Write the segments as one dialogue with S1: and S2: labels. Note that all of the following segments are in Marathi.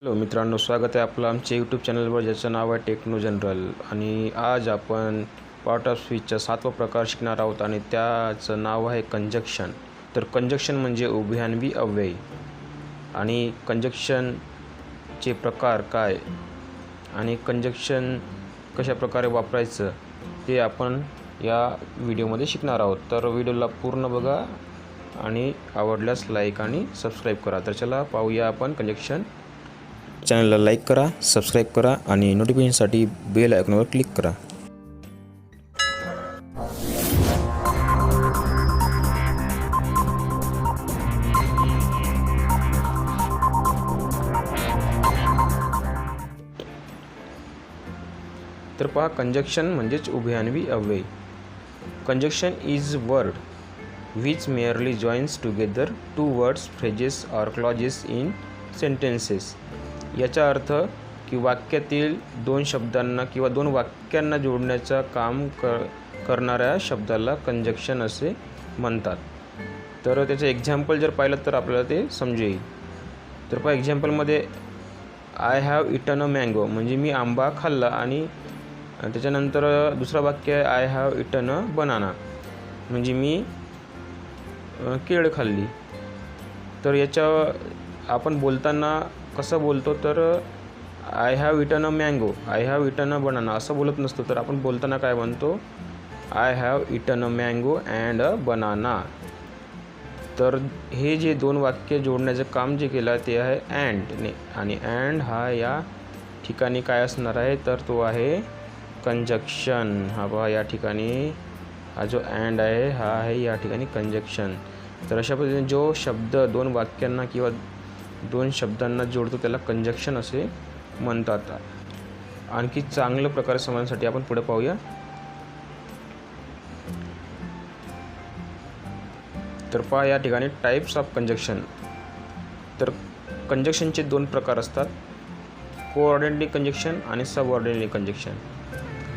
S1: हॅलो मित्रांनो, स्वागत आहे आपलं आमच्या यूट्यूब चॅनलवर, ज्याचं नाव आहे टेक्नो जनरल. आणि आज आपण पार्ट ऑफ स्पीचचा 7वा प्रकार शिकणार आहोत आणि त्याचं नाव आहे कंजक्शन. तर कंजक्शन म्हणजे उभयान्वी अव्यय. आणि कंजक्शनचे प्रकार काय आणि कंजक्शन कशा प्रकारे वापरायचं ते आपण या व्हिडिओमध्ये शिकणार आहोत. तर व्हिडिओला पूर्ण बघा आणि आवडल्यास लाईक आणि सबस्क्राईब करा. तर चला पाहूया आपण कंजक्शन. चॅनलला लाईक करा, सबस्क्राईब करा आणि नोटिफिकेशनसाठी बेल आयकॉनवर क्लिक करा. तर पहा, कंजक्शन म्हणजेच उभयान्वी अव्यय. Conjunction is word which merely joins together two words, phrases or clauses in sentences. याचा अर्थ की वाक्यातील दोन शब्दांना किंवा दोन वाक्यांना जोडण्याचं काम करणाऱ्या शब्दाला कंजक्शन असे म्हणतात. तर त्याचं एक्झाम्पल जर पाहिलं तर आपल्याला ते समजू येईल. तर पहा, एक्झाम्पलमध्ये I have eaten a mango म्हणजे मी आंबा खाल्ला, आणि त्याच्यानंतर दुसरं वाक्य आहे I have eaten a banana म्हणजे मी केळ खाल्ली. तर याच्या आपण बोलताना कसं बोलतो, तर I have eaten a mango, I have eaten a banana असं बोलत नसतो. तर आपण बोलताना काय म्हणतो, I have eaten a mango and a banana. तर हे जे दोन वाक्य जोडण्याचं काम जे केलं ते आहे अँडने, आणि अँड हा या ठिकाणी काय असणार आहे, तर तो आहे कंजक्शन. हा बघा, या ठिकाणी हा जो अँड आहे हा आहे या ठिकाणी कंजक्शन. तर अशा पद्धतीने जो शब्द दोन वाक्यांना किंवा दोन शब्दांना जोडतो त्याला कंजक्शन असे म्हणतात. आणखी चांगल्या प्रकारे समजण्यासाठी आपण पुढे पाहूया. तर पहा, या ठिकाणी टाईप्स ऑफ कंजक्शन. तर कंजक्शनचे दोन प्रकार असतात, कोऑर्डिनेटिंग कंजक्शन आणि सबऑर्डिनेटिंग कंजक्शन.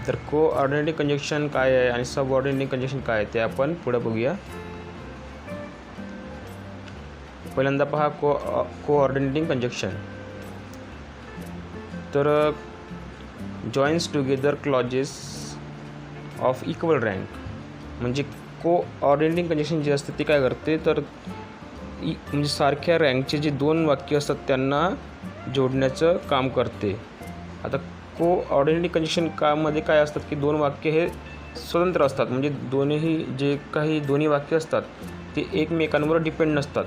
S1: तर कोऑर्डिनेटिंग कंजक्शन काय आहे आणि सबऑर्डिनेटिंग कंजक्शन काय आहे ते आपण पुढे बघूया. पहिल्यांदा पहा कोऑर्डिनेटिंग कंजक्शन. तर joins together clauses of equal rank म्हणजे कोऑर्डिनेटिंग कंजक्शन जे असते ते काय करते, तर म्हणजे सारख्या रँकचे जे दोन वाक्य असतात त्यांना जोडण्याचं काम करते. आता कोऑर्डिनेटिंग कंजक्शन कामध्ये काय असतात की दोन वाक्य हे स्वतंत्र असतात, म्हणजे दोन्ही वाक्य असतात ते एकमेकांवर डिपेंड नसतात,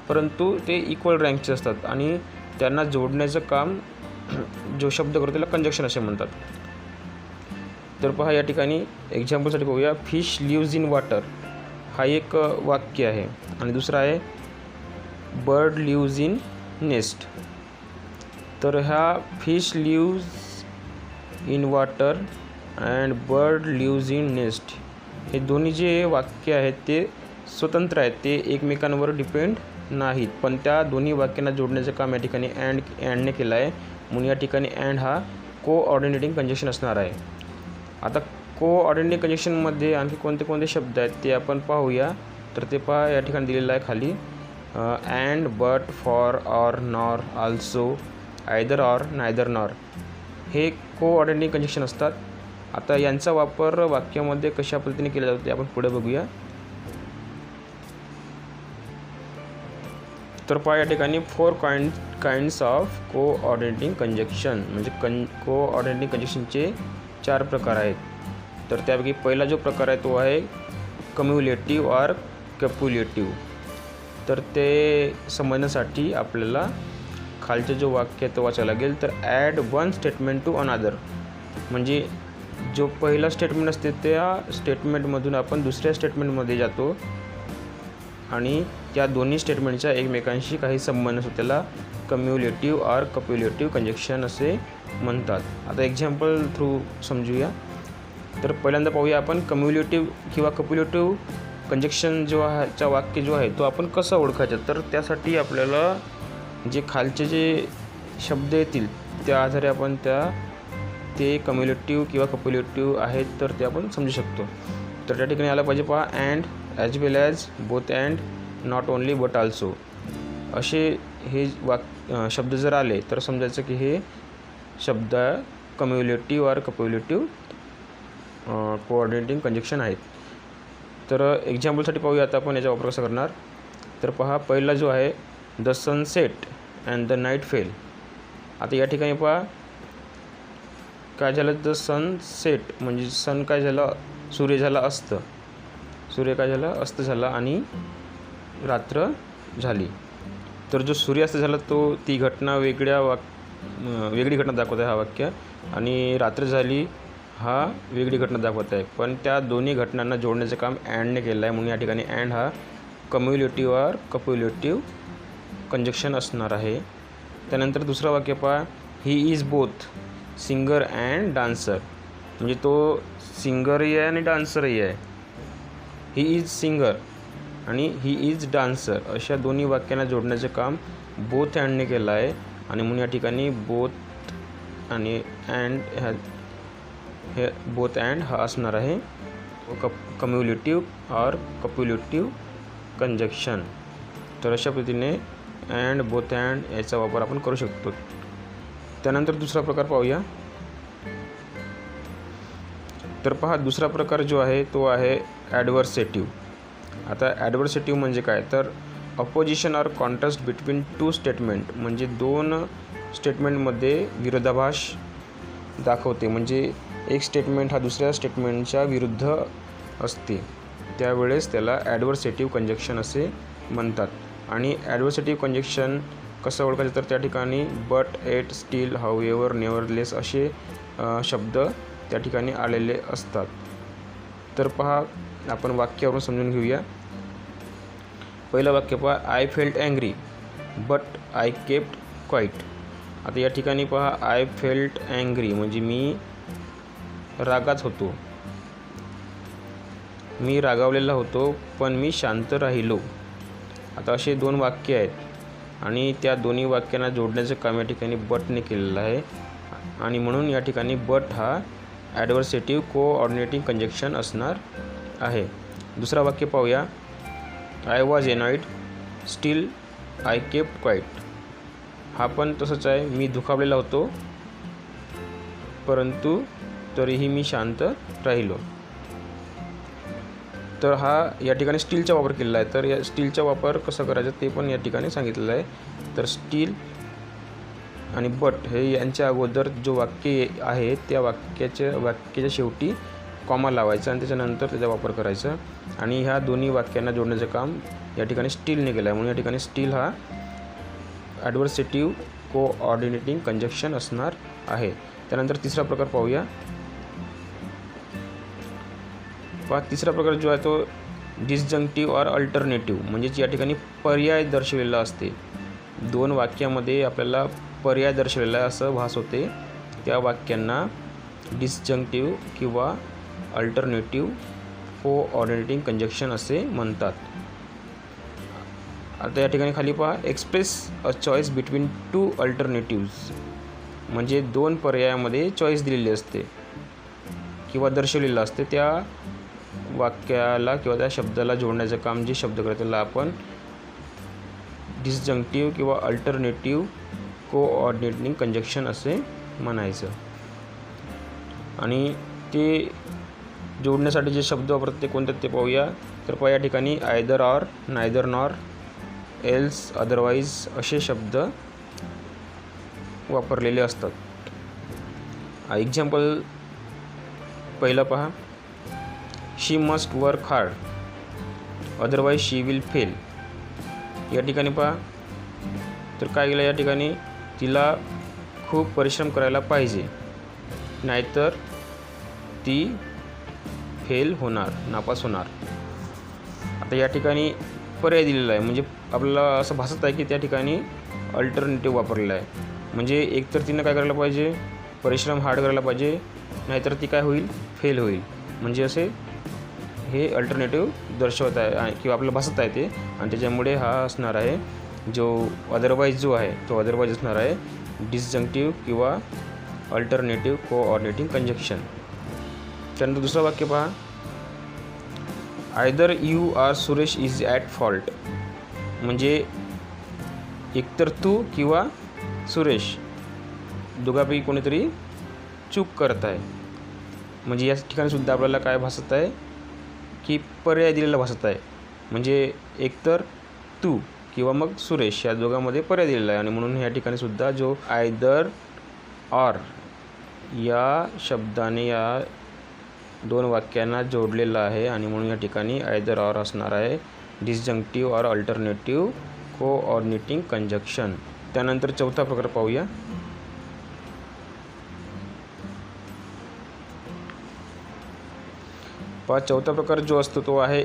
S1: परंतु ते इक्वल रँकचे असतात आणि त्यांना जोडण्याचं काम जो शब्द करतो त्याला कंजक्शन असे म्हणतात. तर पहा, या ठिकाणी एक्झाम्पलसाठी बघूया. फिश लिव्ज इन वॉटर हा एक वाक्य आहे, आणि दुसरा आहे बर्ड लिव्ज इन नेस्ट. तर ह्या fish lives in water and bird lives in nest हे दोन्ही जे वाक्य आहेत ते स्वतंत्र आहेत, ते एकमेकांवर डिपेंड नाहीत, पण त्या दोन्ही वाक्यांना जोडण्याचं काम या ठिकाणी अँडने केलं आहे, म्हणून या ठिकाणी अँड हा कोऑर्डिनेटिंग कंजक्शन असणार आहे. आता कोऑर्डिनेटिंग कंजक्शनमध्ये आणखी कोणते कोणते शब्द आहेत ते आपण पाहूया. तर ते पहा, या ठिकाणी दिलेलं आहे खाली, and, but, for, or, nor, also, either or, neither nor हे कोऑर्डिनेटिंग कंजक्शन असतात. आता यांचा वापर वाक्यामध्ये कशा पद्धतीने केला जातो ते आपण पुढे बघूया. तर पहा, या ठिकाणी 4 काइंड्स ऑफ कोऑर्डिनेटिंग कंजक्शन म्हणजे कोऑर्डिनेटिंग कंजक्शनचे 4 प्रकार आहेत. तर त्यापैकी पहिला जो प्रकार आहे तो आहे कम्युलेटिव्ह ऑर कॅप्युलेटिव्ह. तर ते समजण्यासाठी आपल्याला खालचे जो वाक्य तो वाचायला लागेल. तर add one statement to another म्हणजे जो पहिला स्टेटमेंट असते त्या स्टेटमेंटमधून आपण दुसऱ्या स्टेटमेंटमध्ये जातो आणि त्या दोन्ही स्टेटमेंटच्या एकमेकांशी काही संबंध असतो, त्याला कम्युलेटिव्ह ऑर कॅप्युलेटिव्ह कंजक्शन असे म्हणतात. आता एक्झाम्पल थ्रू समजूया. तर पहिल्यांदा पाहूया आपण कम्युलेटिव्ह किंवा कॅप्युलेटिव्ह कंजक्शन चा वाक्य जो आहे तो आपण कसं ओळखायचं. तर त्यासाठी आपल्याला जे खालचे जे शब्द येतील त्या आधारे आपण ते कम्युलेटिव्ह किंवा कॅप्युलेटिव्ह आहेत तर ते आपण समजू शकतो. तर त्या ठिकाणी आलं पाहिजे पहा, and, as well as, both and, not only but also असे हे शब्द जर आले तर समजायचं की हे शब्द कम्युलेटिव्ह और कप्युलेटिव्ह कोऑर्डिनेटिंग कंजक्शन आहेत. तर एक्झाम्पलसाठी पाहूया आता आपण याचा वापर कसा करणार. तर पहा, पहिला जो आहे the sunset and the night fail. आता या ठिकाणी पहा काय झालं, द सनसेट म्हणजे सन काय झालं, सूर्य झाला अस्त, सूर्य काय झाला अस्त झाला आणि रात्र झाली. तर जो सूर्यास्त झाला तो ती घटना वेगळी घटना दाखवत आहे हा वाक्य, आणि रात्र झाली हा वेगळी घटना दाखवत आहे. पण त्या दोन्ही घटनांना जोडण्याचं काम अँडने केलं आहे, म्हणून या ठिकाणी अँड हा कम्युलेटिव्ह और कप्युलेटिव्ह कंजक्शन असणार आहे. त्यानंतर दुसरं वाक्य पहा, he is both singer and dancer. म्हणजे तो सिंगरही आहे आणि डान्सरही आहे. ही इज सिंगर आणि ही इज डान्सर अशा दोन्ही वाक्यांना जोडण्याचं काम बोथ अँडने केलं आहे, आणि म्हणून या ठिकाणी बोथ आणि अँड हे बोथ अँड हा असणार आहे कम्युलेटिव्ह और कप्युलेटिव्ह कंजक्शन. तर अशा पद्धतीने अँड बोथ अँड याचा वापर आपण करू शकतो. त्यानंतर दुसरा प्रकार पाहूया. तर पहा, दुसरा प्रकार जो आहे तो आहे ॲडव्हर्सेटिव्ह. आता ॲडव्हर्सेटिव्ह म्हणजे काय, तर अपोजिशन और कॉन्ट्रास्ट बिटवीन टू स्टेटमेंट. म्हणजे दोन स्टेटमेंटमध्ये विरोधाभास दाखवते. म्हणजे एक स्टेटमेंट हा दुसऱ्या स्टेटमेंटच्या विरुद्ध असते, त्यावेळेस त्याला ॲडव्हर्सेटिव्ह कंजक्शन असे म्हणतात. आणि ॲडव्हर्सेटिव्ह कंजक्शन कसं ओळखायचं, तर त्या ठिकाणी बट, एट, स्टील, हाऊएव्हर, नेव्हरलेस असे शब्द त्या ठिकाणी आलेले असतात. तर पहा, आपण वाक्यावरून समजून घेऊया. पहिलं वाक्य पहा, I felt angry but I kept quiet. आता या ठिकाणी पहा, आय फेल्ट अँग्री म्हणजे मी रागात होतो, मी रागावलेला होतो पण मी शांत राहिलो. आता असे दोन वाक्य आहेत आणि त्या दोन्ही वाक्यांना जोडण्याचं काम या ठिकाणी बटने केलेलं आहे, आणि म्हणून या ठिकाणी बट हा ॲडव्हर्सेटिव्ह कोऑर्डिनेटिंग कंजक्शन असणार आहे. दुसरा वाक्य पाहूया, I was annoyed still I kept quiet. हा पण तसंच आहे, मी दुखावलेला होतो परंतु तरीही मी शांत राहिलो. तर हा या ठिकाणी स्टीलचा वापर केलेला आहे. तर या स्टीलचा वापर कसा करायचा ते पण या ठिकाणी सांगितलेलं आहे. तर स्टील आणि बट हे यांच्या अगोदर जो वाक्य आहे त्या वाक्याच्या शेवटी कॉमा लावायचा आणि त्याच्यानंतर त्याचा वापर करायचा, आणि ह्या दोन्ही वाक्यांना जोडण्याचं काम या ठिकाणी स्टीलने केलं आहे, म्हणून या ठिकाणी स्टील हा ॲडव्हर्सेटिव्ह कोऑर्डिनेटिंग कंजक्शन असणार आहे. त्यानंतर तिसरा प्रकार पाहूया. तिसरा प्रकार जो आहे तो डिसजंक्टिव्ह और अल्टरनेटिव्ह. म्हणजेच या ठिकाणी पर्याय दर्शवलेला असते. दोन वाक्यामध्ये आपल्याला पर्याय दर्शवलेला आहे असं भास होते, त्या वाक्यांना डिसजंक्टिव्ह किंवा अल्टरनेटिव्ह कोऑर्डिनेटिंग कंजक्शन असे म्हणतात. आता या ठिकाणी खाली पहा, express a choice between two alternatives. म्हणजे दोन पर्यायामध्ये चॉईस दिलेली असते किंवा दर्शवलेलं असते, त्या वाक्याला किंवा त्या शब्दाला जोडण्याचं काम जे शब्द करतात त्याला आपण डिसजंक्टिव्ह किंवा अल्टरनेटिव्ह कोऑर्डिनेटिंग कंजक्शन असे म्हणायचं. आणि ते जोडण्यासाठी जे शब्द वापरतात ते कोणते ते पाहूया. तर पहा, या ठिकाणी either or, neither nor, else, otherwise असे शब्द वापरलेले असतात. एक्झाम्पल पहिलं पहा, she must work hard otherwise she will fail. या ठिकाणी पहा, तर काय केलं, या ठिकाणी तिला खूप परिश्रम करायला पाहिजे नाहीतर ती फेल होणार, नापास होणार. आता या ठिकाणी पर्याय दिलेला आहे, म्हणजे आपल्याला असं भासत आहे की त्या ठिकाणी अल्टरनेटिव्ह वापरलेला आहे. म्हणजे एकतर तिनं काय करायला पाहिजे, परिश्रम हार्ड करायला पाहिजे, नाहीतर ती काय होईल, फेल होईल. म्हणजे असे हे अल्टरनेटिव्ह दर्शवत आहे किंवा आपल्याला भासत आहे ते, आणि त्याच्यामुळे हा असणार आहे जो अदरवाईज जो आहे तो अदरवाईज असणार आहे डिसजंक्टिव्ह किंवा अल्टरनेटिव्ह कोऑर्डिनेटिंग कंजक्शन. त्यानंतर दुसरं वाक्य पहा, either you are Suresh is at fault. म्हणजे एकतर तू किंवा सुरेश दोघांपैकी कोणीतरी चूक करत आहे. म्हणजे या ठिकाणी सुद्धा आपल्याला काय भासत आहे की पर्याय दिलेला भासत आहे. म्हणजे एकतर तू किंवा मग सुरेश या दोघांमध्ये पर्याय दिलेला आहे आणि म्हणून या ठिकाणी सुद्धा जो आयदर ऑर या शब्दाने या दोन वाक्यांना जोडलेला आहे आणि म्हणून या ठिकाणी आयदर ऑर असणार आहे. डिसजंक्टिव्ह ऑर अल्टरनेटिव्ह कोऑर्डिनेटिंग कंजक्शन. त्यानंतर चौथा प्रकार पाहूया. चौथा प्रकार जो असतो तो आहे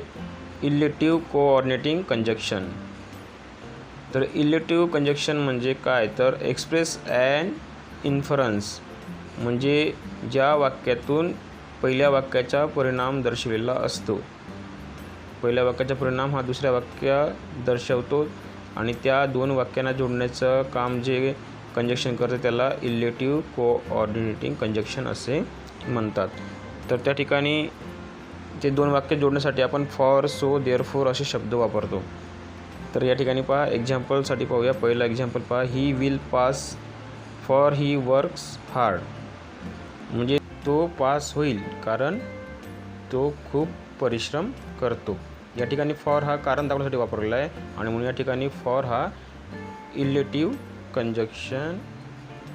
S1: इलेटिव्ह कोऑर्डिनेटिंग कंजक्शन. तर इलेटिव्ह कंजक्शन म्हणजे काय, तर एक्सप्रेस अँड इन्फरन्स, म्हणजे ज्या वाक्यातून पहिल्या वाक्याचा परिणाम दर्शविलेला असतो. पहिल्या वाक्याचा परिणाम हा दुसऱ्या वाक्य दर्शवतो आणि त्या दोन वाक्यांना जोडण्याचं काम जे कंजक्शन करते त्याला इलेटिव्ह कोऑर्डिनेटिंग कंजक्शन असे म्हणतात. तर त्या ठिकाणी ते दोन वाक्य जोडण्यासाठी आपण फॉर, सो, देअरफॉर असे शब्द वापरतो. तर या ठिकाणी पहा, एक्झाम्पलसाठी पाहूया. पहिला एक्झाम्पल पहा, he will pass for he works hard, म्हणजे तो पास होईल कारण तो खूप परिश्रम करतो. या ठिकाणी फॉर हा कारण दाखवण्यासाठी वापरलेला आहे आणि म्हणून या ठिकाणी फॉर हा इलेटिव्ह कंजक्शन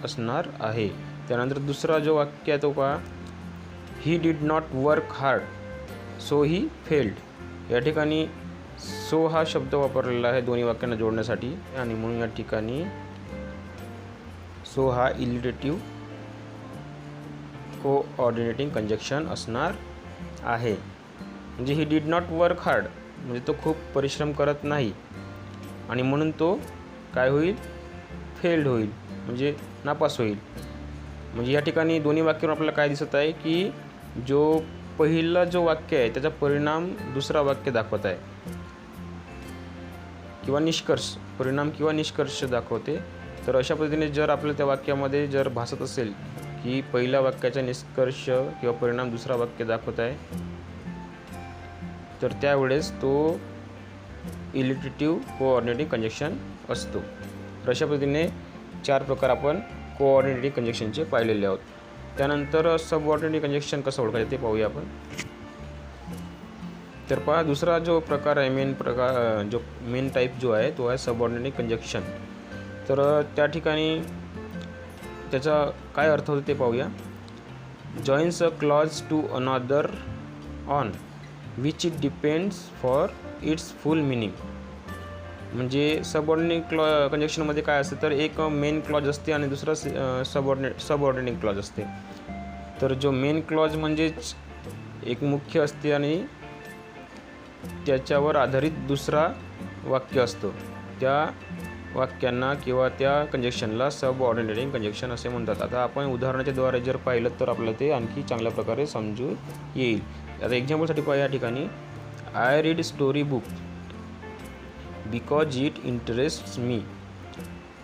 S1: असणार आहे. त्यानंतर दुसरा जो वाक्य आहे तो पहा, he did not work hard so he failed. या ठिकाणी सो हा शब्द वापरलेला आहे दोन्ही वाक्यांना जोडण्यासाठी आणि म्हणून या ठिकाणी सो हा इलिटेटिव्ह कोऑर्डिनेटिंग कंजक्शन असणार आहे. म्हणजे he did not work hard म्हणजे तो खूप परिश्रम करत नाही आणि म्हणून तो काय होईल, फेल्ड होईल, म्हणजे नापास होईल. म्हणजे या ठिकाणी दोन्ही वाक्यावर आपल्याला काय दिसत आहे की जो पहिला जो वाक्य आहे त्याचा परिणाम दुसरा वाक्य दाखवत आहे किंवा निष्कर्ष, परिणाम किंवा निष्कर्ष दाखवते. तर अशा पद्धतीने जर आपल्याला त्या वाक्यामध्ये जर भासत असेल की पहिल्या वाक्याचा निष्कर्ष किंवा परिणाम दुसरा वाक्य दाखवत आहे तर त्यावेळेस तो इलिटेटिव्ह कोऑर्डिनेटिंग कंजक्शन असतो. तर अशा पद्धतीने 4 प्रकार आपण कोऑर्डिनेटिंग कंजक्शनचे पाहिलेले आहोत. त्यानंतर सबऑर्डिनेटिंग कंजक्शन कसं ओळखायचं ते पाहूया आपण. तर पहा, दुसरा जो प्रकार आहे, जो मेन टाईप जो आहे तो आहे सबऑर्डिनेटिंग कंजक्शन. तर त्या ठिकाणी त्याचा काय अर्थ होतो ते पाहूया. Joins a clause to another on which it depends for its full meaning. म्हणजे सबऑर्डिनेट कंजक्शनमध्ये काय असते तर एक मेन क्लॉज असते आणि दुसरा सबऑर्डिनेटिंग क्लॉज असते. तर जो मेन क्लॉज म्हणजेच एक मुख्य असते आणि त्याच्यावर आधारित दुसरा वाक्य असतो. त्या वाक्यांना किंवा त्या कंजक्शनला सबऑर्डिनेटिंग कंजक्शन असे म्हणतात. आता आपण उदाहरणाच्या द्वारे जर पाहिलं तर आपल्याला ते आणखी चांगल्या प्रकारे समजून येईल. आता एक्झाम्पलसाठी पाहूया. या ठिकाणी I read story book because it interests me.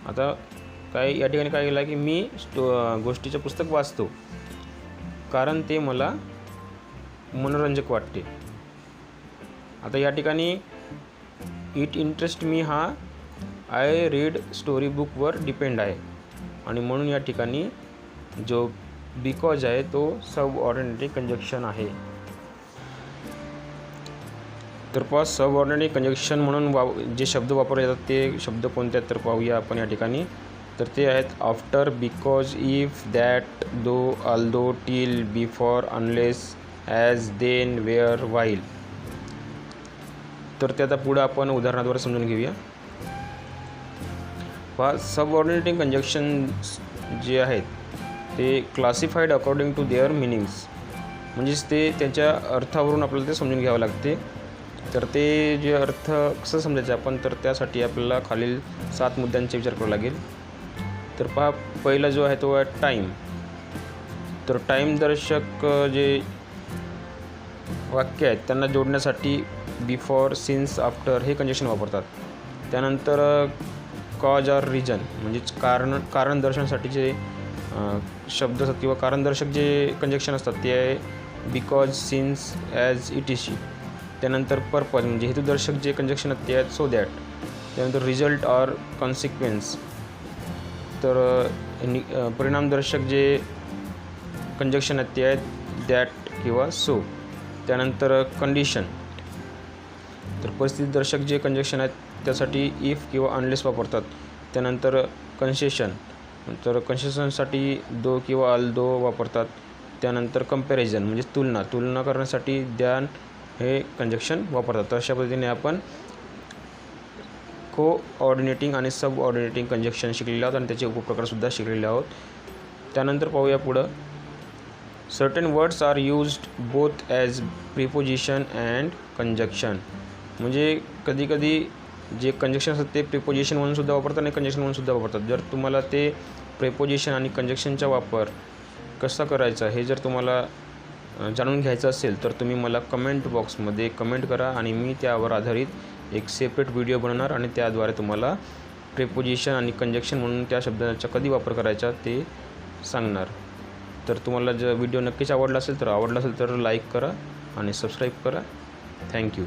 S1: आता या ठिकाणी काय केलं की मी गोष्टीचं पुस्तक वाचतो कारण ते मला मनोरंजक वाटते. आता या ठिकाणी इट इंटरेस्ट मी हा आय रीड स्टोरी बुकवर डिपेंड आहे आणि म्हणून या ठिकाणी जो बिकॉज आहे तो सबऑर्डिनेटिंग कंजक्शन आहे. तर पहा, सबऑर्डिनेटिंग कंजक्शन म्हणून जे शब्द वापरले जातात ते शब्द कोणते आहेत तर पाहूया आपण या ठिकाणी. तर ते आहेत after, because, if, that, though, although, till, before, unless, as, then, where, while. तर ते आता पुढं आपण उदाहरणाद्वारे समजून घेऊया. पहा, सबऑर्डिनेटिंग कंजक्शन जे आहेत ते classified according to their meanings, म्हणजेच ते त्यांच्या अर्थावरून आपल्याला ते समजून घ्यावं लागते. तर ते जे अर्थ कसं समजायचं आपण, तर त्यासाठी आपल्याला खालील 7 मुद्द्यांचा विचार करावा लागेल. तर पहा, पहिला जो आहे तो आहे टाईम. तर टाईम दर्शक जे वाक्य आहेत त्यांना जोडण्यासाठी बिफॉर, सिन्स, आफ्टर हे कंजक्शन वापरतात. त्यानंतर कॉज ऑर रिजन म्हणजेच कारण दर्शनासाठी जे शब्द असतात किंवा कारणदर्शक जे कंजक्शन असतात ते आहे बिकॉज, सिन्स, ॲज, इटीसी. त्यानंतर पर्पज म्हणजे हेतुदर्शक जे कंजक्शन आहेत ते आहेत सो दॅट. त्यानंतर रिझल्ट ऑर कॉन्सिक्वेन्स, तर परिणामदर्शक जे कंजक्शन आहेत ते आहेत दॅट किंवा सो. त्यानंतर कंडिशन, तर परिस्थितीदर्शक जे कंजक्शन आहेत त्यासाठी इफ किंवा अनलेस वापरतात. त्यानंतर कन्सेशन, तर कन्सेशनसाठी दो किंवा अल्दो वापरतात. त्यानंतर कंपॅरिझन म्हणजे तुलना करण्यासाठी दॅन हे कंजक्शन वापरतात. तर अशा पद्धतीने आपण कोऑर्डिनेटिंग आणि सबऑर्डिनेटिंग कंजक्शन शिकलेले आहोत आणि त्याचे उपप्रकारसुद्धा शिकलेले आहोत. त्यानंतर पाहूया पुढं, certain words are used both as preposition and conjunction. म्हणजे कधीकधी जे कंजक्शन असतात ते प्रिपोजिशन म्हणून सुद्धा वापरतात आणि कंजक्शन म्हणून सुद्धा वापरतात. जर तुम्हाला ते प्रिपोजिशन आणि कंजक्शनचा वापर कसा करायचा हे जर तुम्हाला जाणून घ्यायचं असेल तर तुम्ही मला कमेंट बॉक्समध्ये कमेंट करा आणि मी त्यावर आधारित एक सेपरेट व्हिडिओ बनवणार आणि त्याद्वारे तुम्हाला प्रिपोजिशन आणि कंजक्शन म्हणून त्या शब्दाचा कधी वापर करायचा ते सांगणार. तर तुम्हाला जर व्हिडिओ नक्कीच आवडला असेल तर लाईक करा आणि सबस्क्राईब करा. थँक्यू.